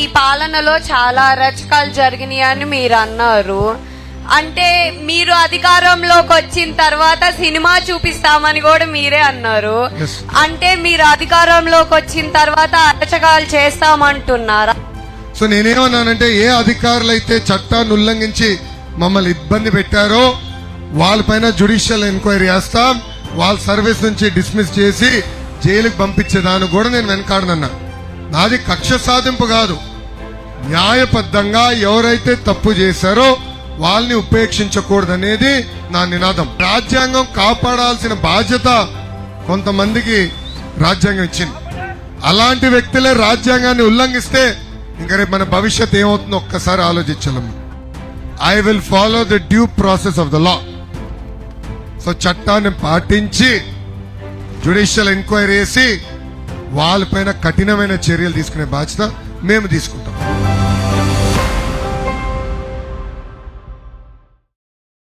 ఈ పాలనలో చాలా అరాచకాలు జరిగినాయి అని మీరు అన్నారు. అంటే మీరు అధికారంలోకి వచ్చిన తర్వాత సినిమా చూపిస్తామని కూడా మీరే అన్నారు. అంటే మీరు అధికారంలోకి వచ్చిన తర్వాత అరాచకాలు చేస్తామంటున్నారా? సో నేనేమన్నానంటే, ఏ అధికారులు అయితే చట్టాన్ని ఉల్లంఘించి మమ్మల్ని ఇబ్బంది పెట్టారో వాళ్ళపైన జ్యుడిషియల్ ఎంక్వైరీ చేస్తాం, వాళ్ళ సర్వీస్ నుంచి డిస్మిస్ చేసి జైలుకి పంపించేదాన్ని కూడా నేను వెనకాడనన్నా. నాది కక్ష సాధింపు కాదు, న్యాయబద్ధంగా ఎవరైతే తప్పు చేశారో వాళ్ళని ఉపేక్షించకూడదనేది నా నినాదం. రాజ్యాంగం కాపాడాల్సిన బాధ్యత కొంతమందికి రాజ్యాంగం ఇచ్చింది. అలాంటి వ్యక్తులే రాజ్యాంగాన్ని ఉల్లంఘిస్తే ఇంకా రేపు మన భవిష్యత్ ఏమవుతుందో ఒక్కసారి ఆలోచించాలమ్మా. I will follow the due process of the law. So చట్టాన్ని పాటించి జ్యుడిషియల్ ఎంక్వైరీ చేసి వాళ్ళపైన కఠినమైన చర్యలు తీసుకునే బాధ్యత మేము తీసుకుంటాం.